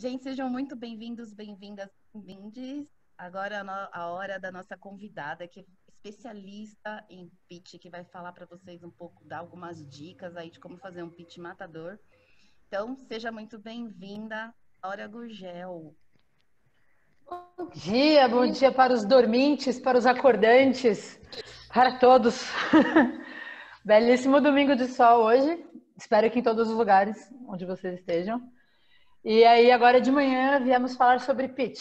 Gente, sejam muito bem-vindos, bem-vindas, bem-vindes. Agora é a hora da nossa convidada, que é especialista em pitch, que vai falar para vocês um pouco, dar algumas dicas aí de como fazer um pitch matador. Então, seja muito bem-vinda, Laura Gurgel. Bom dia para os dormintes, para os acordantes, para todos. Belíssimo domingo de sol hoje. Espero que em todos os lugares onde vocês estejam. E aí, agora de manhã, viemos falar sobre pitch.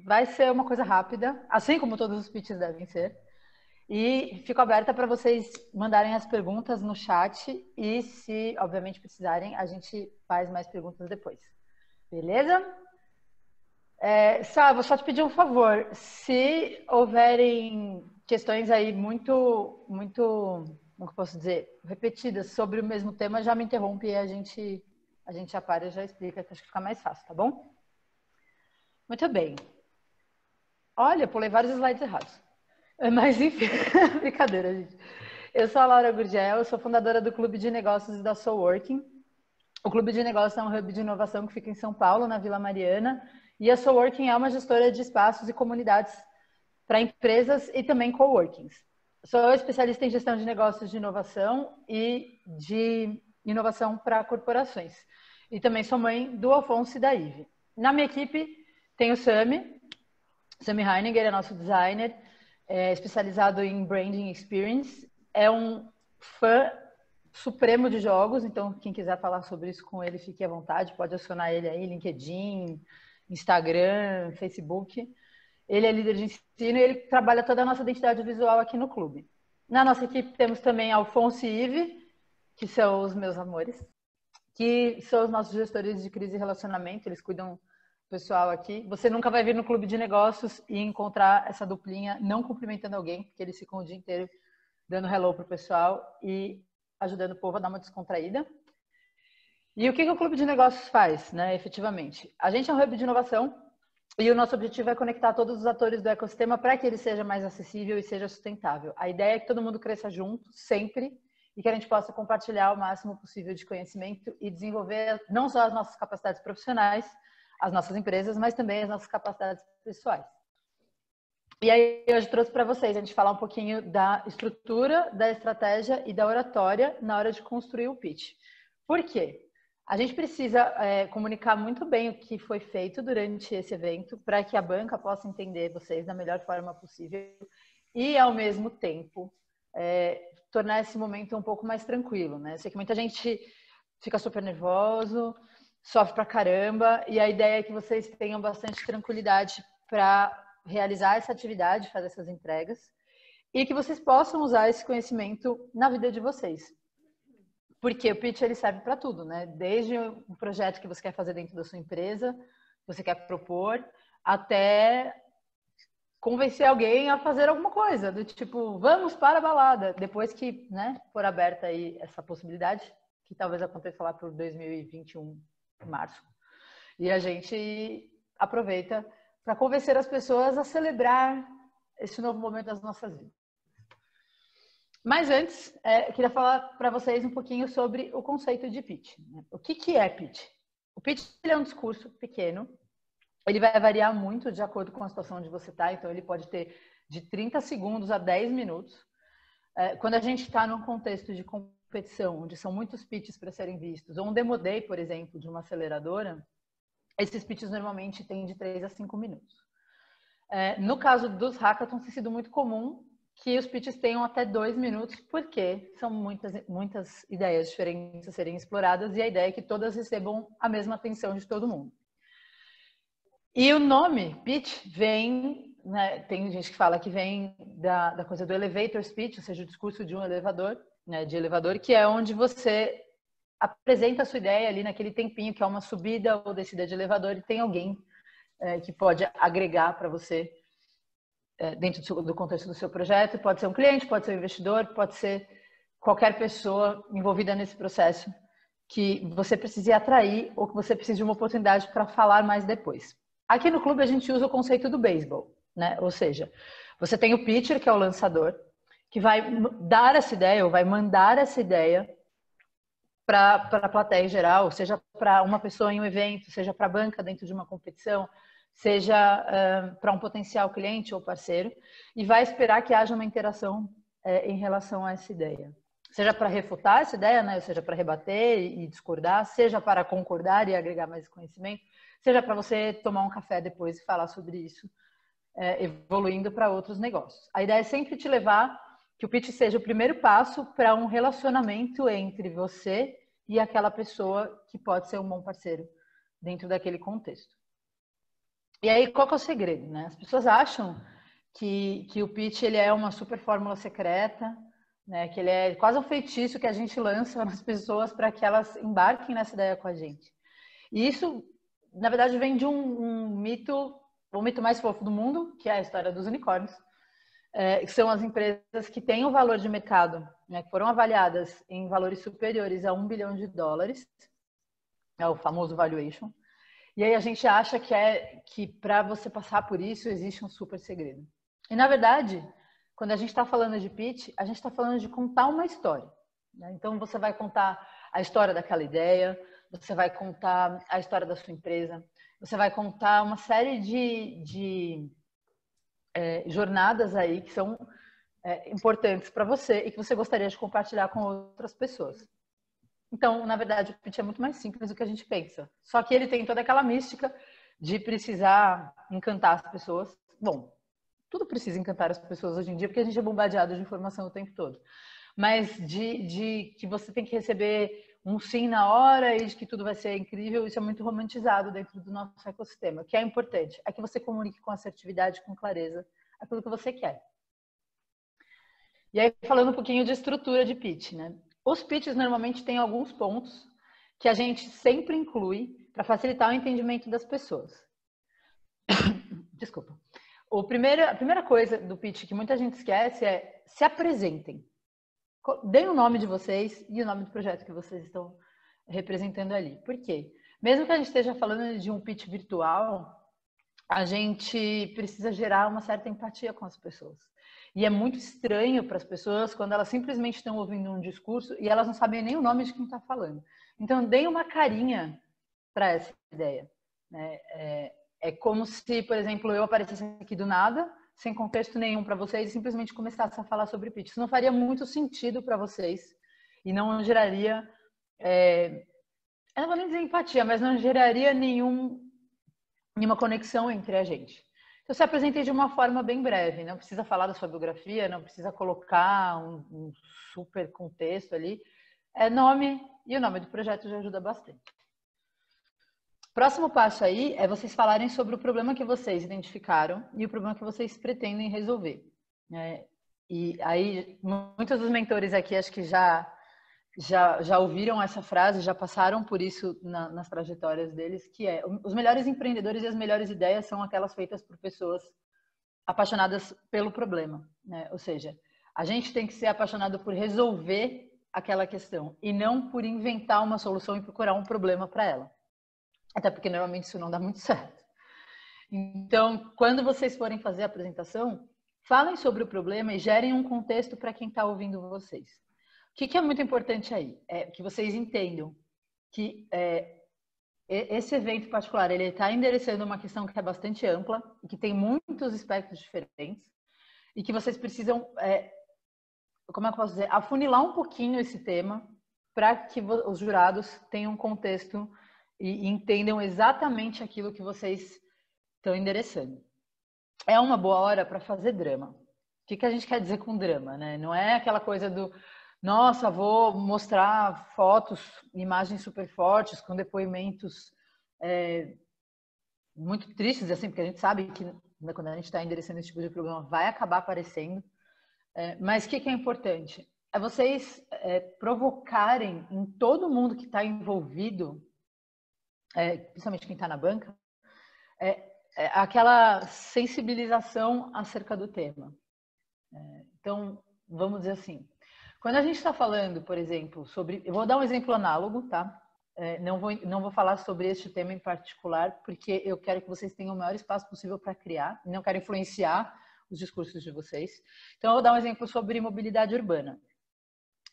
Vai ser uma coisa rápida, assim como todos os pitches devem ser. E fico aberta para vocês mandarem as perguntas no chat e, se obviamente precisarem, a gente faz mais perguntas depois. Beleza? Sá, vou só te pedir um favor. Se houverem questões aí muito, como eu posso dizer, repetidas sobre o mesmo tema, já me interrompe e a gente já para e já explica, que acho que fica mais fácil, tá bom? Muito bem. Olha, pulei vários slides errados. Mas enfim, brincadeira, gente. Eu sou a Laura Gurgel, eu sou fundadora do Clube de Negócios da Soulworking. O Clube de Negócios é um hub de inovação que fica em São Paulo, na Vila Mariana. E a Soulworking é uma gestora de espaços e comunidades para empresas e também coworkings. Sou especialista em gestão de negócios de inovação e de inovação para corporações. E também sou mãe do Afonso e da Ive. Na minha equipe tem o Sami Heininger, é nosso designer, especializado em branding experience. É um fã supremo de jogos, então quem quiser falar sobre isso com ele, fique à vontade, pode acionar ele aí, LinkedIn, Instagram, Facebook. Ele é líder de ensino e ele trabalha toda a nossa identidade visual aqui no clube. Na nossa equipe temos também Alfonso e Ive, que são os meus amores, que são os nossos gestores de crise e relacionamento, eles cuidam do pessoal aqui. Você nunca vai vir no clube de negócios e encontrar essa duplinha não cumprimentando alguém, porque eles ficam o dia inteiro dando hello pro pessoal e ajudando o povo a dar uma descontraída. E o que o Clube de Negócios faz, né, efetivamente? A gente é um hub de inovação e o nosso objetivo é conectar todos os atores do ecossistema para que ele seja mais acessível e seja sustentável. A ideia é que todo mundo cresça junto, sempre, e que a gente possa compartilhar o máximo possível de conhecimento e desenvolver não só as nossas capacidades profissionais, as nossas empresas, mas também as nossas capacidades pessoais. E aí, hoje trouxe para vocês a gente falar um pouquinho da estrutura, da estratégia e da oratória na hora de construir o pitch. Por quê? A gente precisa comunicar muito bem o que foi feito durante esse evento para que a banca possa entender vocês da melhor forma possível e, ao mesmo tempo, tornar esse momento um pouco mais tranquilo, né? Eu sei que muita gente fica super nervoso, sofre pra caramba, e a ideia é que vocês tenham bastante tranquilidade para realizar essa atividade, fazer essas entregas, e que vocês possam usar esse conhecimento na vida de vocês. Porque o pitch ele serve para tudo, né? Desde um projeto que você quer fazer dentro da sua empresa, você quer propor, até convencer alguém a fazer alguma coisa, do tipo, vamos para a balada, depois que, né, for aberta aí essa possibilidade, que talvez aconteça lá por 2021, em março. E a gente aproveita para convencer as pessoas a celebrar esse novo momento das nossas vidas. Mas antes, eu queria falar para vocês um pouquinho sobre o conceito de pitch. O que é pitch? O pitch é um discurso pequeno, ele vai variar muito de acordo com a situação onde você está, então ele pode ter de 30 segundos a 10 minutos. Quando a gente está num contexto de competição, onde são muitos pitches para serem vistos, ou um demo day, por exemplo, de uma aceleradora, esses pitches normalmente têm de 3 a 5 minutos. No caso dos hackathons, tem sido muito comum que os pitches tenham até 2 minutos, porque são muitas ideias diferentes a serem exploradas e a ideia é que todas recebam a mesma atenção de todo mundo. E o nome pitch vem, né, tem gente que fala que vem da coisa do elevator speech, ou seja, o discurso de um elevador, né, de elevador, que é onde você apresenta a sua ideia ali naquele tempinho, que é uma subida ou descida de elevador, e tem alguém que pode agregar para você dentro do contexto do seu projeto. Pode ser um cliente, pode ser um investidor, pode ser qualquer pessoa envolvida nesse processo que você precise atrair ou que você precise de uma oportunidade para falar mais depois. Aqui no clube a gente usa o conceito do beisebol, né? Ou seja, você tem o pitcher, que é o lançador, que vai dar essa ideia ou vai mandar essa ideia para a plateia em geral, seja para uma pessoa em um evento, seja para a banca dentro de uma competição, seja para um potencial cliente ou parceiro, e vai esperar que haja uma interação em relação a essa ideia. Seja para refutar essa ideia, né? Seja para rebater e discordar, seja para concordar e agregar mais conhecimento, seja para você tomar um café depois e falar sobre isso, evoluindo para outros negócios. A ideia é sempre te levar que o pitch seja o primeiro passo para um relacionamento entre você e aquela pessoa que pode ser um bom parceiro dentro daquele contexto. E aí, qual que é o segredo, né? As pessoas acham que o pitch ele é uma super fórmula secreta, né? Que ele é quase um feitiço que a gente lança nas pessoas para que elas embarquem nessa ideia com a gente. E isso, na verdade, vem de um mito, o mito mais fofo do mundo, que é a história dos unicórnios, que são as empresas que têm o valor de mercado, né? Que foram avaliadas em valores superiores a $1 bilhão, é o famoso valuation. E aí a gente acha que para você passar por isso existe um super segredo. E na verdade, quando a gente está falando de pitch, a gente está falando de contar uma história, né? Então você vai contar a história daquela ideia, você vai contar a história da sua empresa, você vai contar uma série de jornadas aí que são importantes para você e que você gostaria de compartilhar com outras pessoas. Então, na verdade, o pitch é muito mais simples do que a gente pensa. Só que ele tem toda aquela mística de precisar encantar as pessoas. Bom, tudo precisa encantar as pessoas hoje em dia, porque a gente é bombardeado de informação o tempo todo. Mas de que você tem que receber um sim na hora e de que tudo vai ser incrível, isso é muito romantizado dentro do nosso ecossistema. O que é importante é que você comunique com assertividade, com clareza, aquilo que você quer. E aí, falando um pouquinho de estrutura de pitch, né? Os pitches normalmente têm alguns pontos que a gente sempre inclui para facilitar o entendimento das pessoas. Desculpa. A primeira coisa do pitch que muita gente esquece é se apresentem. Deem o nome de vocês e o nome do projeto que vocês estão representando ali. Por quê? Mesmo que a gente esteja falando de um pitch virtual, a gente precisa gerar uma certa empatia com as pessoas. E é muito estranho para as pessoas quando elas simplesmente estão ouvindo um discurso e elas não sabem nem o nome de quem está falando. Então, deem uma carinha para essa ideia, né? É como se, por exemplo, eu aparecesse aqui do nada, sem contexto nenhum para vocês, e simplesmente começasse a falar sobre pitch. Isso não faria muito sentido para vocês e não geraria, eu não vou nem dizer empatia, mas não geraria nenhuma conexão entre a gente. Então, se apresentei de uma forma bem breve, não precisa falar da sua biografia, não precisa colocar um super contexto ali. Nome e o nome do projeto já ajuda bastante. Próximo passo aí é vocês falarem sobre o problema que vocês identificaram e o problema que vocês pretendem resolver. E aí, muitos dos mentores aqui acho que já ouviram essa frase, já passaram por isso nas trajetórias deles, que é: os melhores empreendedores e as melhores ideias são aquelas feitas por pessoas apaixonadas pelo problema, né? Ou seja, a gente tem que ser apaixonado por resolver aquela questão e não por inventar uma solução e procurar um problema para ela. Até porque normalmente isso não dá muito certo. Então, quando vocês forem fazer a apresentação, falem sobre o problema e gerem um contexto para quem está ouvindo vocês. O que é muito importante aí? É que vocês entendam que esse evento particular, ele está endereçando uma questão que é bastante ampla e que tem muitos aspectos diferentes e que vocês precisam, como é que eu posso dizer, afunilar um pouquinho esse tema para que os jurados tenham um contexto e entendam exatamente aquilo que vocês estão endereçando. É uma boa hora para fazer drama. O que a gente quer dizer com drama, né? Não é aquela coisa do: nossa, vou mostrar fotos, imagens super fortes, com depoimentos muito tristes, assim, porque a gente sabe que quando a gente está endereçando esse tipo de problema, vai acabar aparecendo. Mas o que é importante? É vocês provocarem em todo mundo que está envolvido, principalmente quem está na banca, aquela sensibilização acerca do tema. Então, vamos dizer assim, quando a gente está falando, por exemplo, sobre... Eu vou dar um exemplo análogo, tá? Não vou falar sobre este tema em particular, porque eu quero que vocês tenham o maior espaço possível para criar, e não quero influenciar os discursos de vocês. Então, eu vou dar um exemplo sobre mobilidade urbana.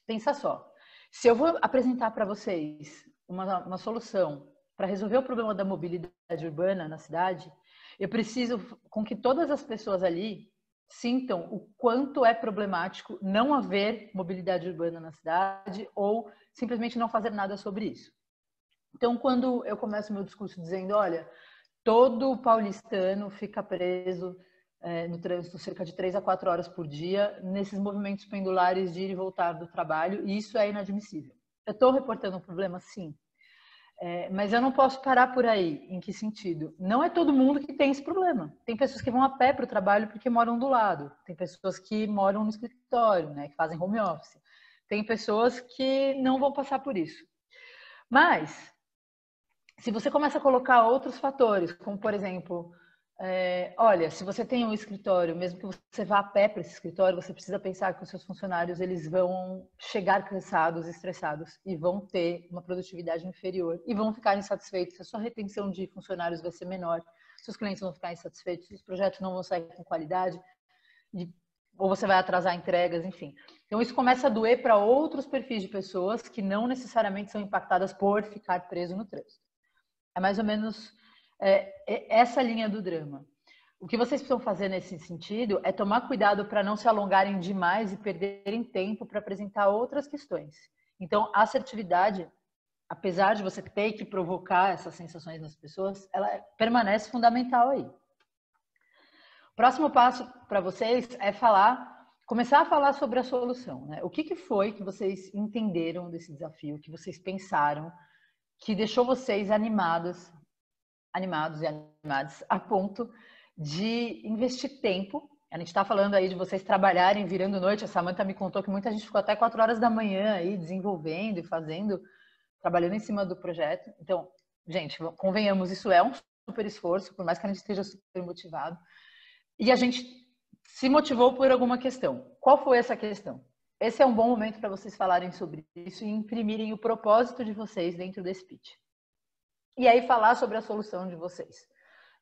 Pensa só, Se eu vou apresentar para vocês uma solução para resolver o problema da mobilidade urbana na cidade, eu preciso com que todas as pessoas ali sintam o quanto é problemático não haver mobilidade urbana na cidade ou simplesmente não fazer nada sobre isso. Então, quando eu começo meu discurso dizendo, olha, todo paulistano fica preso no trânsito cerca de 3 a 4 horas por dia, nesses movimentos pendulares de ir e voltar do trabalho, e isso é inadmissível. Eu estou reportando um problema, sim. Mas eu não posso parar por aí. Em que sentido? Não é todo mundo que tem esse problema. Tem pessoas que vão a pé para o trabalho porque moram do lado. Tem pessoas que moram no escritório, né, que fazem home office. Tem pessoas que não vão passar por isso. Mas, se você começa a colocar outros fatores, como, por exemplo, olha, se você tem um escritório, mesmo que você vá a pé para esse escritório, você precisa pensar que os seus funcionários eles vão chegar cansados, estressados e vão ter uma produtividade inferior e vão ficar insatisfeitos. A sua retenção de funcionários vai ser menor, seus clientes vão ficar insatisfeitos, os projetos não vão sair com qualidade, ou você vai atrasar entregas, enfim. Então, isso começa a doer para outros perfis de pessoas que não necessariamente são impactadas por ficar preso no trânsito. É mais ou menos essa linha do drama. O que vocês precisam fazer nesse sentido é tomar cuidado para não se alongarem demais e perderem tempo para apresentar outras questões. Então, a assertividade, apesar de você ter que provocar essas sensações nas pessoas, ela permanece fundamental aí. O próximo passo para vocês é começar a falar sobre a solução, né? O que foi que vocês entenderam desse desafio, que vocês pensaram, que deixou vocês animados e animados a ponto de investir tempo. A gente está falando aí de vocês trabalharem virando noite. A Samantha me contou que muita gente ficou até 4 horas da manhã aí desenvolvendo e fazendo, trabalhando em cima do projeto. Então, gente, convenhamos, isso é um super esforço, por mais que a gente esteja super motivado. E a gente se motivou por alguma questão. Qual foi essa questão? Esse é um bom momento para vocês falarem sobre isso e imprimirem o propósito de vocês dentro desse pitch. E aí falar sobre a solução de vocês.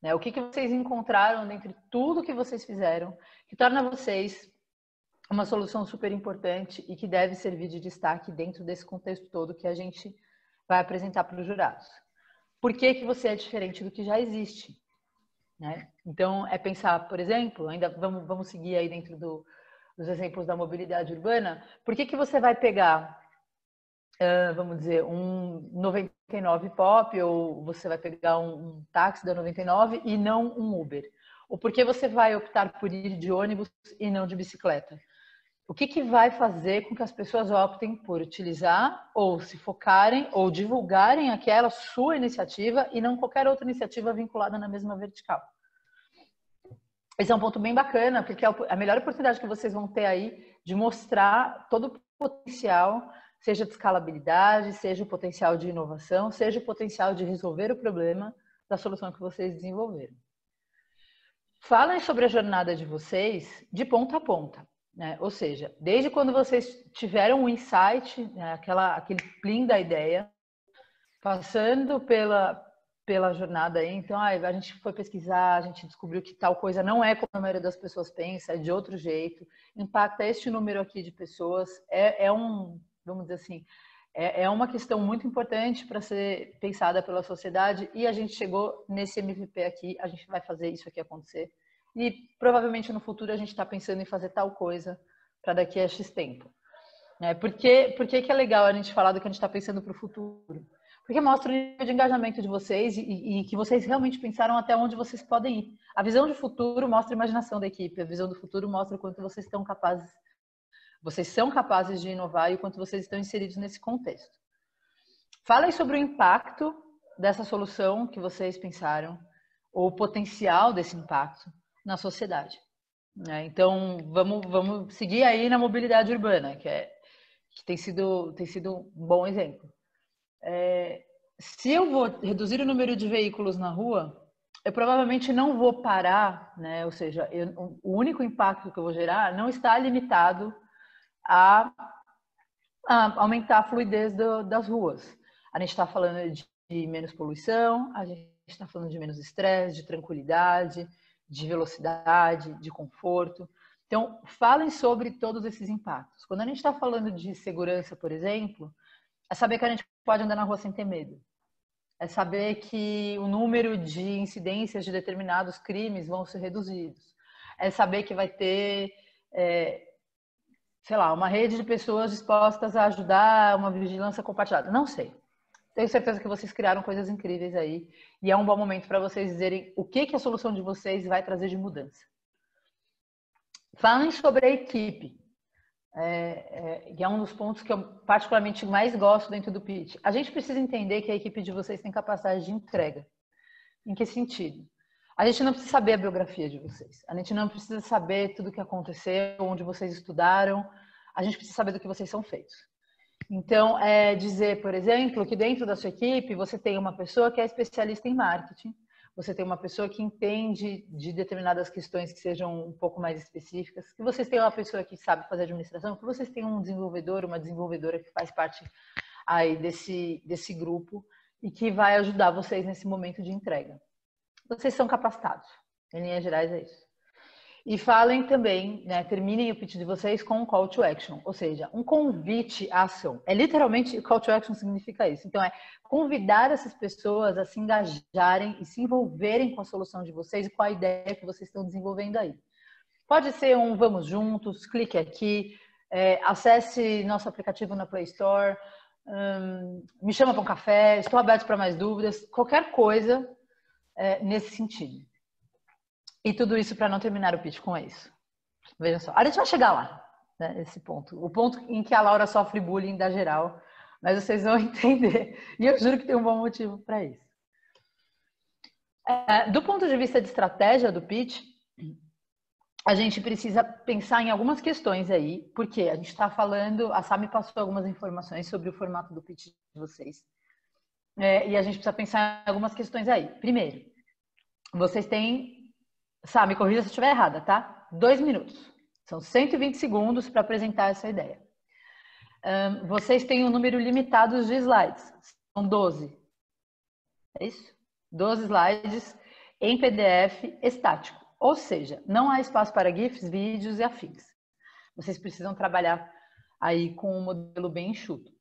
Né? O que vocês encontraram dentre tudo que vocês fizeram que torna vocês uma solução super importante e que deve servir de destaque dentro desse contexto todo que a gente vai apresentar para os jurados. Por que você é diferente do que já existe? Né? Então, é pensar, por exemplo, ainda vamos seguir aí dentro dos exemplos da mobilidade urbana, por que você vai pegar, vamos dizer, um 99 Pop ou você vai pegar um táxi da 99 e não um Uber? Ou por que você vai optar por ir de ônibus e não de bicicleta? O que vai fazer com que as pessoas optem por utilizar ou se focarem ou divulgarem aquela sua iniciativa e não qualquer outra iniciativa vinculada na mesma vertical? Esse é um ponto bem bacana, porque é a melhor oportunidade que vocês vão ter aí de mostrar todo o potencial, seja de escalabilidade, seja o potencial de inovação, seja o potencial de resolver o problema da solução que vocês desenvolveram. Falem sobre a jornada de vocês de ponta a ponta, né? Ou seja, desde quando vocês tiveram um insight, né, aquele plim da ideia, passando pela jornada aí, então a gente foi pesquisar, a gente descobriu que tal coisa não é como a maioria das pessoas pensa, é de outro jeito, impacta este número aqui de pessoas, vamos dizer assim, é uma questão muito importante para ser pensada pela sociedade e a gente chegou nesse MVP aqui, a gente vai fazer isso aqui acontecer e provavelmente no futuro a gente está pensando em fazer tal coisa para daqui a X tempo. Por que é legal a gente falar do que a gente está pensando para o futuro? Porque mostra o nível de engajamento de vocês e que vocês realmente pensaram até onde vocês podem ir. A visão de futuro mostra a imaginação da equipe, a visão do futuro mostra o quanto vocês são capazes de inovar e o quanto vocês estão inseridos nesse contexto. Falem sobre o impacto dessa solução que vocês pensaram, ou o potencial desse impacto na sociedade. Então, vamos seguir aí na mobilidade urbana, que tem sido um bom exemplo. Se eu vou reduzir o número de veículos na rua, eu provavelmente não vou parar, né? Ou seja, o único impacto que eu vou gerar não está limitado a aumentar a fluidez das ruas. A gente está falando de menos poluição, a gente está falando de menos estresse, de tranquilidade, de velocidade, de conforto. Então, falem sobre todos esses impactos. Quando a gente está falando de segurança, por exemplo, é saber que a gente pode andar na rua sem ter medo. É saber que o número de incidências de determinados crimes vão ser reduzidos. É saber que vai ter, sei lá, uma rede de pessoas dispostas a ajudar uma vigilância compartilhada. Não sei. Tenho certeza que vocês criaram coisas incríveis aí. E é um bom momento para vocês dizerem o que a solução de vocês vai trazer de mudança. Falem sobre a equipe. Que é um dos pontos que eu particularmente mais gosto dentro do pitch. A gente precisa entender que a equipe de vocês tem capacidade de entrega. Em que sentido? A gente não precisa saber a biografia de vocês. A gente não precisa saber tudo o que aconteceu, onde vocês estudaram. A gente precisa saber do que vocês são feitos. Então, dizer, por exemplo, que dentro da sua equipe você tem uma pessoa que é especialista em marketing, você tem uma pessoa que entende de determinadas questões que sejam um pouco mais específicas, que vocês tenham uma pessoa que sabe fazer administração, que vocês tenham um desenvolvedor, uma desenvolvedora que faz parte aí desse grupo e que vai ajudar vocês nesse momento de entrega. Vocês são capacitados. Em linhas gerais é isso. E falem também, né, terminem o pitch de vocês com um call to action, ou seja, um convite à ação. Literalmente, call to action significa isso. Então, convidar essas pessoas a se engajarem e se envolverem com a solução de vocês e com a ideia que vocês estão desenvolvendo aí. Pode ser um vamos juntos, clique aqui, acesse nosso aplicativo na Play Store, me chama para um café, estou aberto para mais dúvidas, qualquer coisa nesse sentido. E tudo isso para não terminar o pitch com isso. Vejam só. A gente vai chegar lá, né, esse ponto. O ponto em que a Laura sofre bullying da geral. Mas vocês vão entender. E eu juro que tem um bom motivo para isso. Do ponto de vista de estratégia do pitch, a gente precisa pensar em algumas questões aí. Porque a gente está falando... A Sami passou algumas informações sobre o formato do pitch de vocês. E a gente precisa pensar em algumas questões aí. Primeiro, vocês têm... Sá, me corrija se eu estiver errada, tá? 2 minutos. São 120 segundos para apresentar essa ideia. Vocês têm um número limitado de slides. São 12. É isso? 12 slides em PDF estático. Ou seja, não há espaço para GIFs, vídeos e afins. Vocês precisam trabalhar aí com um modelo bem enxuto.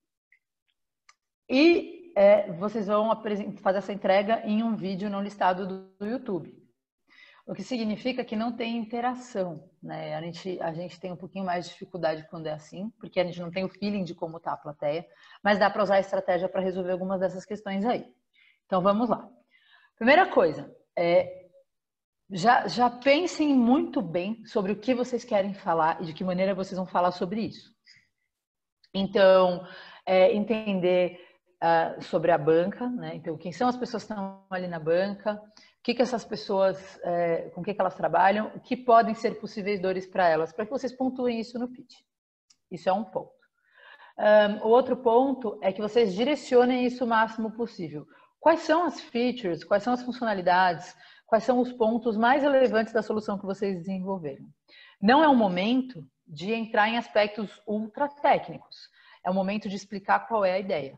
E vocês vão fazer essa entrega em um vídeo não listado do YouTube. O que significa que não tem interação, né? A gente tem um pouquinho mais de dificuldade quando é assim, porque a gente não tem o feeling de como está a plateia, mas dá para usar a estratégia para resolver algumas dessas questões aí. Então, vamos lá. Primeira coisa, já pensem muito bem sobre o que vocês querem falar e de que maneira vocês vão falar sobre isso. Então, entender sobre a banca, né? Então, quem são as pessoas que estão ali na banca, o que essas pessoas, com o que elas trabalham, o que podem ser possíveis dores para elas, para que vocês pontuem isso no pitch. Isso é um ponto. O outro ponto é que vocês direcionem isso o máximo possível. Quais são as features, quais são as funcionalidades, quais são os pontos mais relevantes da solução que vocês desenvolveram. Não é um momento de entrar em aspectos ultra técnicos. É o momento de explicar qual é a ideia.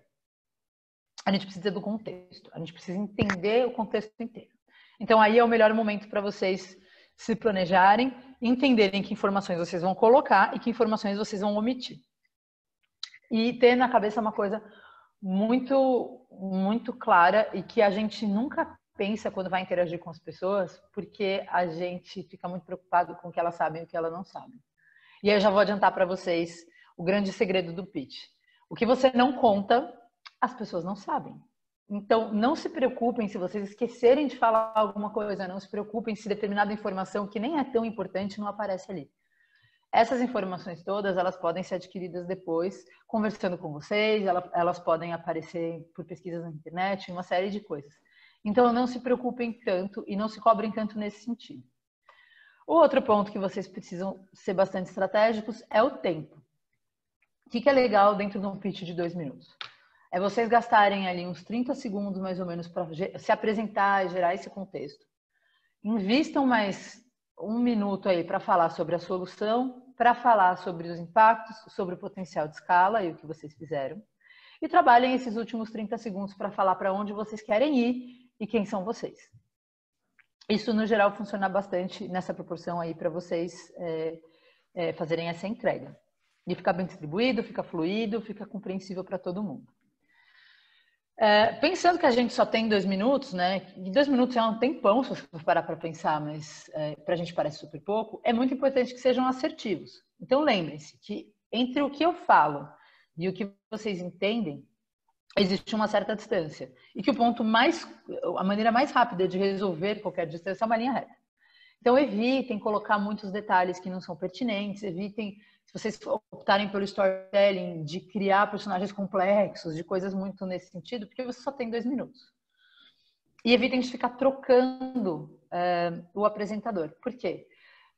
A gente precisa do contexto. A gente precisa entender o contexto inteiro. Então, aí é o melhor momento para vocês se planejarem, entenderem que informações vocês vão colocar e que informações vocês vão omitir. E ter na cabeça uma coisa muito, muito clara e que a gente nunca pensa quando vai interagir com as pessoas, porque a gente fica muito preocupado com o que elas sabem e o que elas não sabem. E aí eu já vou adiantar para vocês o grande segredo do pitch. O que você não conta, as pessoas não sabem. Então, não se preocupem se vocês esquecerem de falar alguma coisa, não se preocupem se determinada informação que nem é tão importante não aparece ali. Essas informações todas, elas podem ser adquiridas depois, conversando com vocês, elas podem aparecer por pesquisas na internet, uma série de coisas. Então, não se preocupem tanto e não se cobrem tanto nesse sentido. O outro ponto que vocês precisam ser bastante estratégicos é o tempo. O que é legal dentro de um pitch de 2 minutos? É vocês gastarem ali uns 30 segundos, mais ou menos, para se apresentar e gerar esse contexto. Invistam mais 1 minuto aí para falar sobre a solução, para falar sobre os impactos, sobre o potencial de escala e o que vocês fizeram. E trabalhem esses últimos 30 segundos para falar para onde vocês querem ir e quem são vocês. Isso, no geral, funciona bastante nessa proporção aí para vocês fazerem essa entrega. E fica bem distribuído, fica fluido, fica compreensível para todo mundo. Pensando que a gente só tem 2 minutos, né? E 2 minutos é um tempão, se você for parar para pensar, mas para a gente parece super pouco. É muito importante que sejam assertivos. Então lembrem-se que entre o que eu falo e o que vocês entendem, existe uma certa distância. E que a maneira mais rápida de resolver qualquer distância é uma linha reta. Então evitem colocar muitos detalhes que não são pertinentes, evitem, se vocês optarem pelo storytelling, de criar personagens complexos, de coisas muito nesse sentido, porque você só tem 2 minutos. E evitem de ficar trocando o apresentador. Por quê?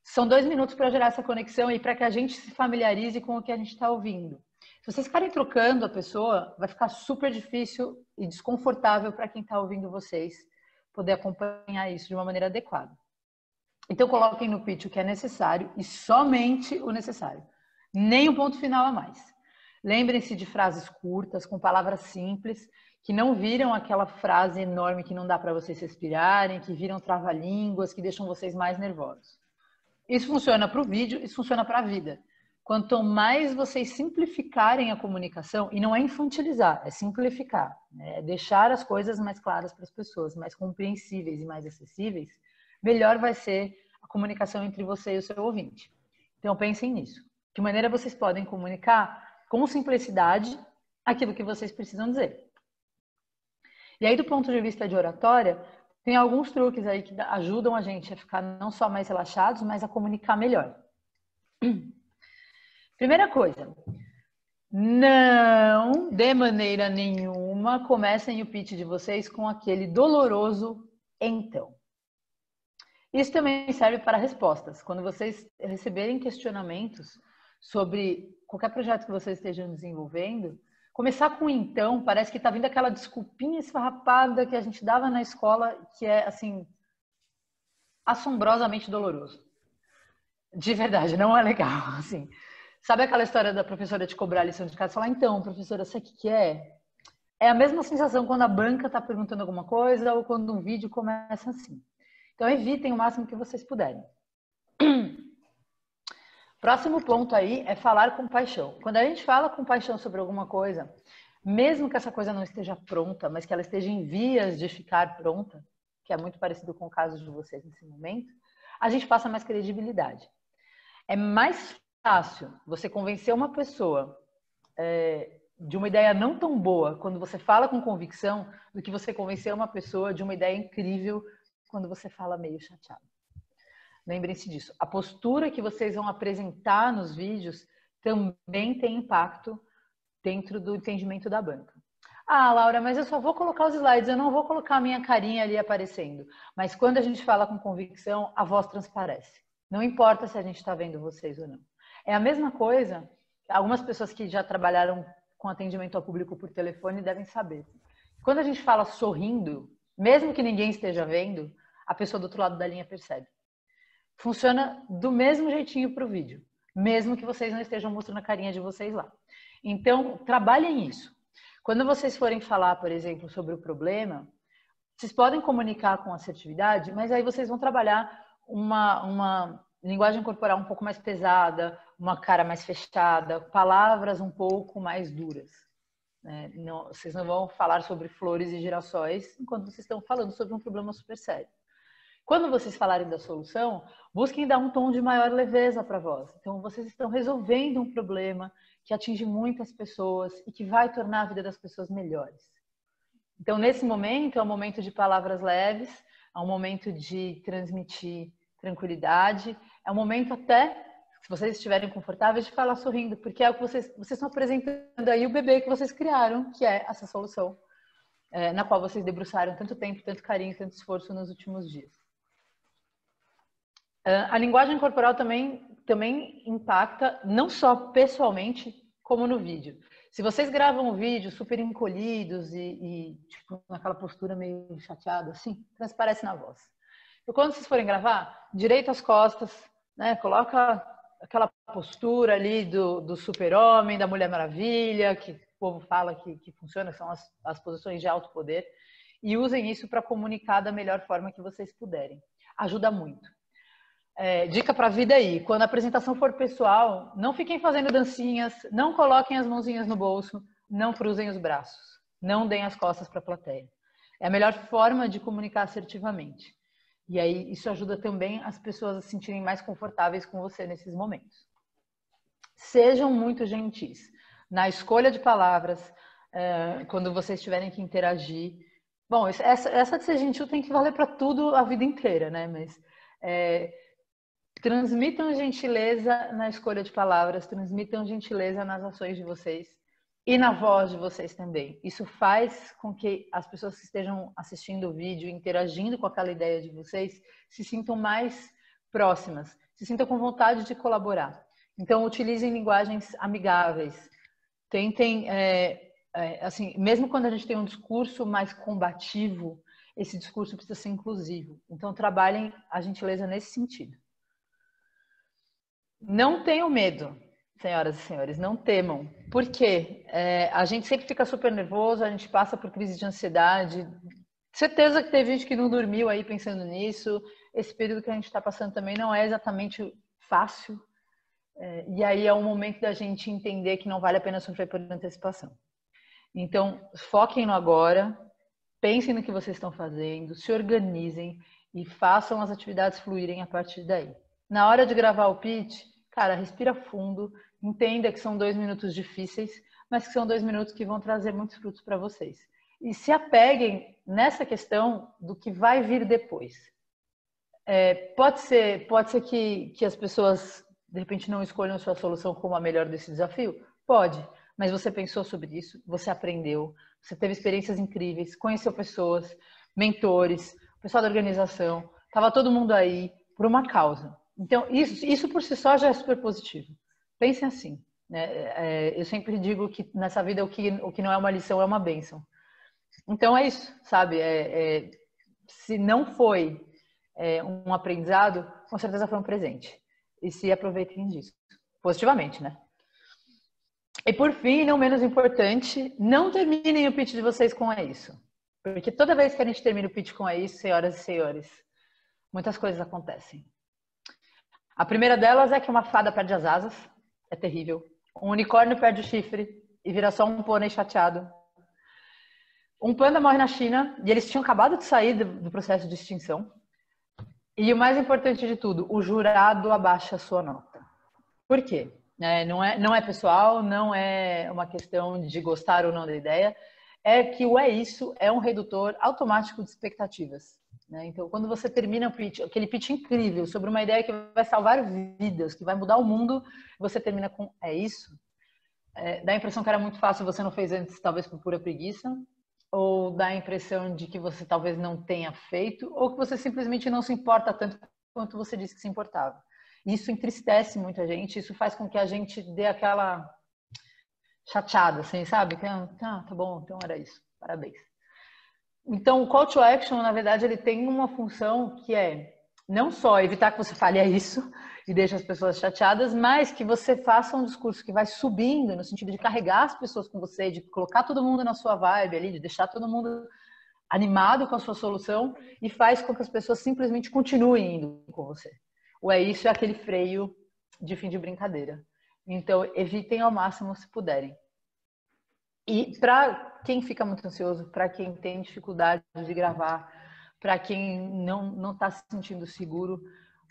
São 2 minutos para gerar essa conexão e para que a gente se familiarize com o que a gente está ouvindo. Se vocês ficarem trocando a pessoa, vai ficar super difícil e desconfortável para quem está ouvindo vocês poder acompanhar isso de uma maneira adequada. Então, coloquem no pitch o que é necessário e somente o necessário. Nem um ponto final a mais. Lembrem-se de frases curtas, com palavras simples, que não viram aquela frase enorme que não dá para vocês respirarem, que viram trava-línguas, que deixam vocês mais nervosos. Isso funciona para o vídeo, isso funciona para a vida. Quanto mais vocês simplificarem a comunicação, e não é infantilizar, é simplificar, né? É deixar as coisas mais claras para as pessoas, mais compreensíveis e mais acessíveis, melhor vai ser a comunicação entre você e o seu ouvinte. Então pensem nisso. De que maneira vocês podem comunicar com simplicidade aquilo que vocês precisam dizer. E aí, do ponto de vista de oratória, tem alguns truques aí que ajudam a gente a ficar não só mais relaxados, mas a comunicar melhor. Primeira coisa, não, de maneira nenhuma, comecem o pitch de vocês com aquele doloroso então. Isso também serve para respostas. Quando vocês receberem questionamentos sobre qualquer projeto que vocês estejam desenvolvendo, começar com então, parece que está vindo aquela desculpinha esfarrapada que a gente dava na escola, que é, assim, assombrosamente doloroso. De verdade, não é legal, assim. Sabe aquela história da professora te cobrar a lição de casa e falar, então, professora, sabe o que é? É a mesma sensação quando a banca está perguntando alguma coisa ou quando um vídeo começa assim. Então, evitem o máximo que vocês puderem. Próximo ponto aí é falar com paixão. Quando a gente fala com paixão sobre alguma coisa, mesmo que essa coisa não esteja pronta, mas que ela esteja em vias de ficar pronta, que é muito parecido com o caso de vocês nesse momento, a gente passa mais credibilidade. É mais fácil você convencer uma pessoa de uma ideia não tão boa quando você fala com convicção do que você convencer uma pessoa de uma ideia incrível quando você fala meio chateado. Lembrem-se disso. A postura que vocês vão apresentar nos vídeos também tem impacto dentro do entendimento da banca. Ah, Laura, mas eu só vou colocar os slides, eu não vou colocar a minha carinha ali aparecendo. Mas quando a gente fala com convicção, a voz transparece. Não importa se a gente está vendo vocês ou não. É a mesma coisa, algumas pessoas que já trabalharam com atendimento ao público por telefone devem saber. Quando a gente fala sorrindo, mesmo que ninguém esteja vendo, a pessoa do outro lado da linha percebe. Funciona do mesmo jeitinho para o vídeo, mesmo que vocês não estejam mostrando a carinha de vocês lá. Então, trabalhem isso. Quando vocês forem falar, por exemplo, sobre o problema, vocês podem comunicar com assertividade, mas aí vocês vão trabalhar uma linguagem corporal um pouco mais pesada, uma cara mais fechada, palavras um pouco mais duras. Vocês não vão falar sobre flores e girassóis enquanto vocês estão falando sobre um problema super sério. Quando vocês falarem da solução, busquem dar um tom de maior leveza para a voz. Então, vocês estão resolvendo um problema que atinge muitas pessoas e que vai tornar a vida das pessoas melhores. Então, nesse momento, é um momento de palavras leves, é um momento de transmitir tranquilidade, é um momento até, se vocês estiverem confortáveis, de falar sorrindo, porque é o que vocês estão apresentando aí o bebê que vocês criaram, que é essa solução, na qual vocês debruçaram tanto tempo, tanto carinho, tanto esforço nos últimos dias. A linguagem corporal também impacta, não só pessoalmente, como no vídeo. Se vocês gravam um vídeo super encolhidos e tipo, naquela postura meio chateada, assim, transparece na voz. E quando vocês forem gravar, direita as costas, né? Coloca aquela postura ali do super-homem, da Mulher Maravilha, que o povo fala que funciona, são as posições de alto poder, e usem isso para comunicar da melhor forma que vocês puderem. Ajuda muito. Dica para a vida aí. Quando a apresentação for pessoal, não fiquem fazendo dancinhas, não coloquem as mãozinhas no bolso, não cruzem os braços, não deem as costas para a plateia. É a melhor forma de comunicar assertivamente. E aí isso ajuda também as pessoas a se sentirem mais confortáveis com você nesses momentos. Sejam muito gentis na escolha de palavras, quando vocês tiverem que interagir. Bom, essa de ser gentil tem que valer para tudo a vida inteira, né? Mas transmitam gentileza na escolha de palavras, transmitam gentileza nas ações de vocês e na voz de vocês também. Isso faz com que as pessoas que estejam assistindo o vídeo, interagindo com aquela ideia de vocês, se sintam mais próximas, se sintam com vontade de colaborar. Então, utilizem linguagens amigáveis. Tentem, assim, mesmo quando a gente tem um discurso mais combativo, esse discurso precisa ser inclusivo. Então, trabalhem a gentileza nesse sentido. Não tenham medo, senhoras e senhores, não temam. Por quê? A gente sempre fica super nervoso, a gente passa por crise de ansiedade. Certeza que teve gente que não dormiu aí pensando nisso. Esse período que a gente está passando também não é exatamente fácil. E aí é um momento da gente entender que não vale a pena sofrer por antecipação. Então, foquem no agora, pensem no que vocês estão fazendo, se organizem e façam as atividades fluírem a partir daí. Na hora de gravar o pitch, cara, respira fundo, entenda que são 2 minutos difíceis, mas que são 2 minutos que vão trazer muitos frutos para vocês. E se apeguem nessa questão do que vai vir depois. Pode ser que as pessoas, de repente, não escolham a sua solução como a melhor desse desafio? Pode, mas você pensou sobre isso, você aprendeu, você teve experiências incríveis, conheceu pessoas, mentores, pessoal da organização, estava todo mundo aí por uma causa. Então, isso por si só já é super positivo. Pensem assim, né? Eu sempre digo que nessa vida o que não é uma lição é uma bênção. Então é isso, sabe? Se não foi um aprendizado, com certeza foi um presente. E se aproveitem disso. Positivamente, né? E por fim, não menos importante, não terminem o pitch de vocês com é isso. Porque toda vez que a gente termina o pitch com é isso, senhoras e senhores, muitas coisas acontecem. A primeira delas é que uma fada perde as asas, é terrível. Um unicórnio perde o chifre e vira só um pônei chateado. Um panda morre na China e eles tinham acabado de sair do processo de extinção. E o mais importante de tudo, o jurado abaixa a sua nota. Por quê? Não é pessoal, não é uma questão de gostar ou não da ideia, é que o isso é um redutor automático de expectativas. Então, quando você termina o pitch, aquele pitch incrível sobre uma ideia que vai salvar vidas, que vai mudar o mundo, você termina com isso, dá a impressão que era muito fácil, você não fez antes, talvez por pura preguiça, ou dá a impressão de que você talvez não tenha feito, ou que você simplesmente não se importa tanto quanto você disse que se importava. Isso entristece muita gente, isso faz com que a gente dê aquela chateada, assim, sabe? Tá bom, então era isso, parabéns. Então, o call to action, na verdade, ele tem uma função que é não só evitar que você fale isso e deixe as pessoas chateadas, mas que você faça um discurso que vai subindo, no sentido de carregar as pessoas com você, de colocar todo mundo na sua vibe ali, de deixar todo mundo animado com a sua solução e faz com que as pessoas simplesmente continuem indo com você. Isso é aquele freio de fim de brincadeira. Então, evitem ao máximo se puderem. E para quem fica muito ansioso, para quem tem dificuldade de gravar, para quem não está se sentindo seguro,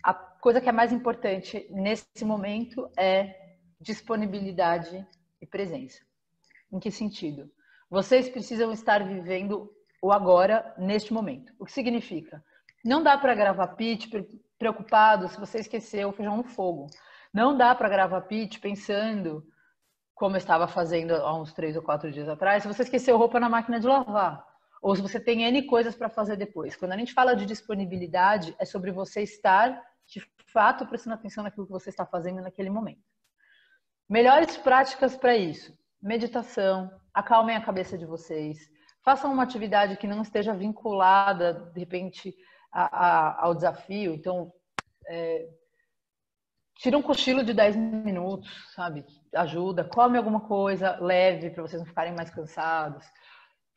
a coisa que é mais importante nesse momento é disponibilidade e presença. Em que sentido? Vocês precisam estar vivendo o agora, neste momento. O que significa? Não dá para gravar pitch preocupado se você esqueceu o feijão no fogo. Não dá para gravar pitch pensando, como eu estava fazendo há uns 3 ou 4 dias atrás, se você esqueceu roupa na máquina de lavar. Ou se você tem N coisas para fazer depois. Quando a gente fala de disponibilidade, é sobre você estar, de fato, prestando atenção naquilo que você está fazendo naquele momento. Melhores práticas para isso. Meditação, acalmem a cabeça de vocês. Façam uma atividade que não esteja vinculada, de repente, ao desafio. Então, tira um cochilo de 10 minutos, sabe? Ajuda. Come alguma coisa leve para vocês não ficarem mais cansados.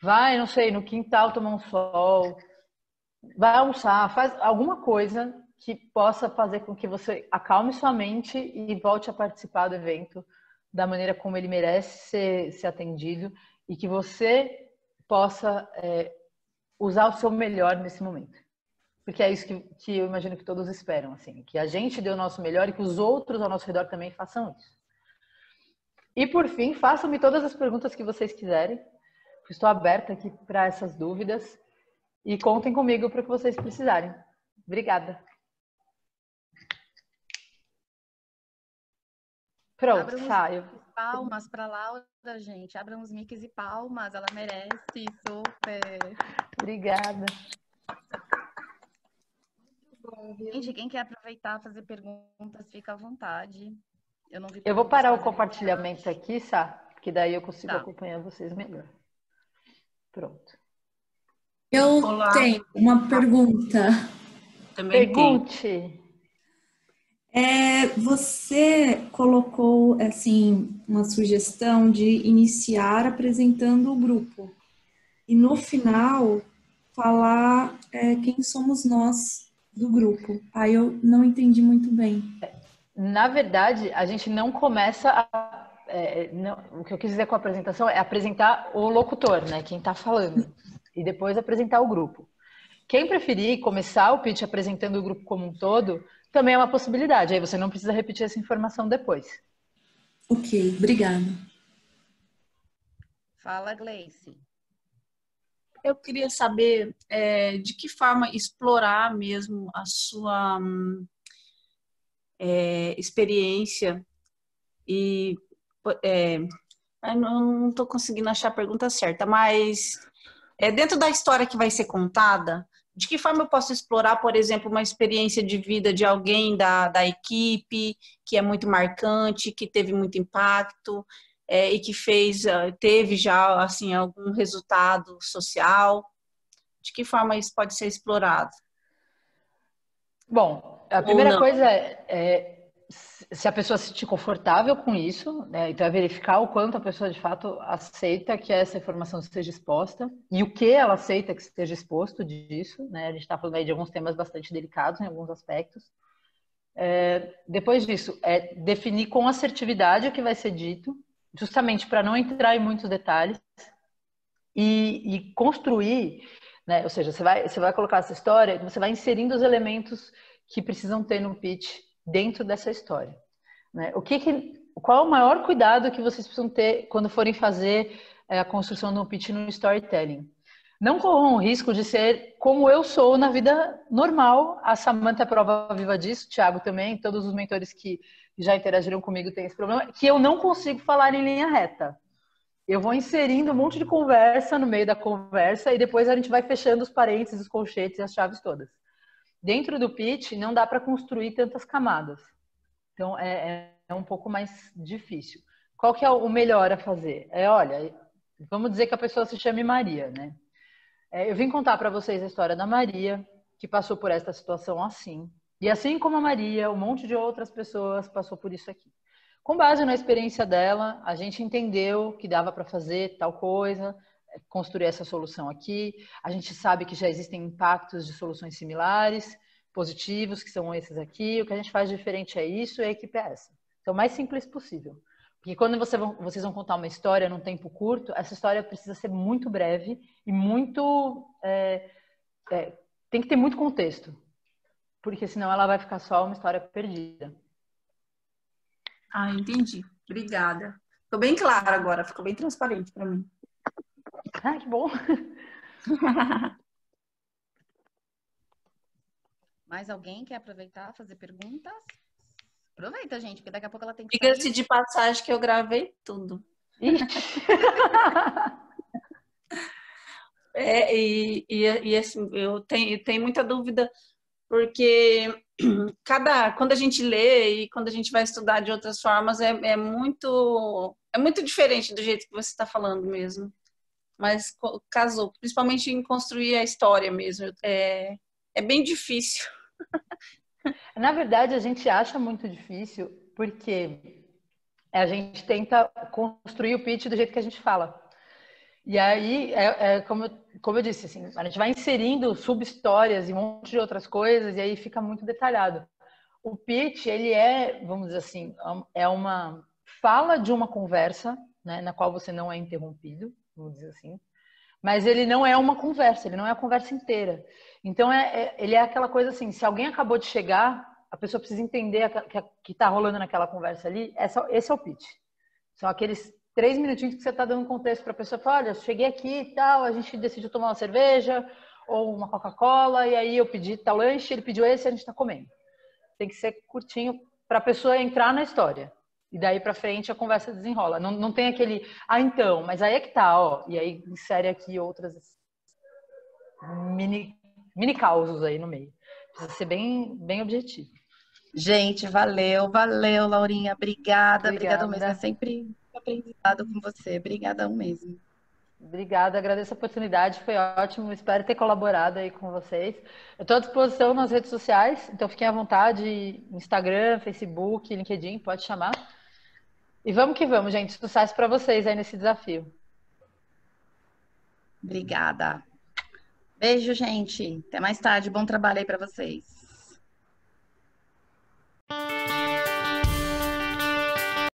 Vai, não sei, no quintal tomar um sol. Vai almoçar. Faz alguma coisa que possa fazer com que você acalme sua mente e volte a participar do evento da maneira como ele merece ser atendido e que você possa usar o seu melhor nesse momento. Porque é isso que eu imagino que todos esperam, assim, que a gente dê o nosso melhor e que os outros ao nosso redor também façam isso. E por fim, façam-me todas as perguntas que vocês quiserem. Estou aberta aqui para essas dúvidas e contem comigo para o que vocês precisarem. Obrigada. Pronto, saio. Palmas para Laura, gente. Abram os mics e palmas, ela merece, super. Obrigada. Gente, quem quer aproveitar fazer perguntas, fica à vontade. Eu vou parar o compartilhamento aqui, Sá, porque daí eu consigo acompanhar vocês melhor. Pronto. Eu tenho uma pergunta. Também pergunte. Você colocou, assim, uma sugestão de iniciar apresentando o grupo. E no final, falar quem somos nós do grupo. Aí eu não entendi muito bem. Na verdade, a gente não começa o que eu quis dizer com a apresentação é apresentar o locutor, né? Quem está falando. E depois apresentar o grupo. Quem preferir começar o pitch apresentando o grupo como um todo, também é uma possibilidade. Aí você não precisa repetir essa informação depois. Ok, obrigada. Fala, Gleice. Eu queria saber de que forma explorar mesmo a sua experiência e eu não estou conseguindo achar a pergunta certa, mas dentro da história que vai ser contada, de que forma eu posso explorar, por exemplo, uma experiência de vida de alguém da equipe que é muito marcante, que teve muito impacto e que teve já assim, algum resultado social? De que forma isso pode ser explorado? Bom, a primeira coisa é se a pessoa se sentir confortável com isso, né? Então é verificar o quanto a pessoa de fato aceita que essa informação seja exposta e o que ela aceita que seja exposto disso, né? A gente está falando aí de alguns temas bastante delicados em alguns aspectos. Depois disso, definir com assertividade o que vai ser dito, justamente para não entrar em muitos detalhes e construir, né? Ou seja, você vai colocar essa história, você vai inserindo os elementos que precisam ter no pitch dentro dessa história, né? Qual é o maior cuidado que vocês precisam ter quando forem fazer a construção de um pitch no storytelling? Não corram o risco de ser como eu sou na vida normal. A Samantha é prova viva disso, o Thiago também, todos os mentores que já interagiram comigo têm esse problema, que eu não consigo falar em linha reta. Eu vou inserindo um monte de conversa no meio da conversa e depois a gente vai fechando os parênteses, os colchetes e as chaves todas. Dentro do pitch, não dá para construir tantas camadas. Então, é um pouco mais difícil. Qual que é o melhor a fazer? Olha, vamos dizer que a pessoa se chame Maria, né? Eu vim contar para vocês a história da Maria, que passou por esta situação assim. E assim como a Maria, um monte de outras pessoas passou por isso aqui. Com base na experiência dela, a gente entendeu que dava para fazer tal coisa, construir essa solução aqui. A gente sabe que já existem impactos de soluções similares, positivos, que são esses aqui. O que a gente faz diferente é isso e a equipe é essa. Então, o mais simples possível. Porque quando vocês vão contar uma história num tempo curto, essa história precisa ser muito breve e muito... tem que ter muito contexto. Porque senão ela vai ficar só uma história perdida. Ah, entendi. Obrigada. Ficou bem claro agora, ficou bem transparente para mim. Ah, que bom. Mais alguém quer aproveitar, fazer perguntas? Aproveita, gente, porque daqui a pouco ela tem que Diga-se de passagem que eu gravei tudo. E assim, eu tenho muita dúvida, porque quando a gente lê e quando a gente vai estudar de outras formas, é muito diferente do jeito que você está falando mesmo. Mas casou, principalmente em construir a história mesmo. É bem difícil. Na verdade, a gente acha muito difícil porque a gente tenta construir o pitch do jeito que a gente fala. E aí, como eu como eu disse, assim, a gente vai inserindo sub-histórias e um monte de outras coisas e aí fica muito detalhado. O pitch, ele é, vamos dizer assim, é uma fala de uma conversa, né, na qual você não é interrompido, vamos dizer assim, mas ele não é uma conversa, ele não é a conversa inteira. Então, ele é aquela coisa assim, se alguém acabou de chegar, a pessoa precisa entender que está rolando naquela conversa ali, esse é o pitch. São aqueles 3 minutinhos que você está dando contexto para a pessoa, falar, olha, cheguei aqui e tal, a gente decidiu tomar uma cerveja ou uma Coca-Cola, e aí eu pedi tal lanche, ele pediu esse e a gente está comendo. Tem que ser curtinho para a pessoa entrar na história. E daí para frente a conversa desenrola. Não tem aquele, então, mas aí é que tá, ó. E aí insere aqui outras mini causos aí no meio. Precisa ser bem, bem objetivo. Gente, valeu, Laurinha. Obrigada mesmo. É sempre um aprendizado com você. Obrigadão mesmo. Obrigada, agradeço a oportunidade, foi ótimo, espero ter colaborado aí com vocês. Eu estou à disposição nas redes sociais, então fiquem à vontade, Instagram, Facebook, LinkedIn, pode chamar. E vamos que vamos, gente, sucesso para vocês aí nesse desafio. Obrigada. Beijo, gente. Até mais tarde. Bom trabalho aí para vocês.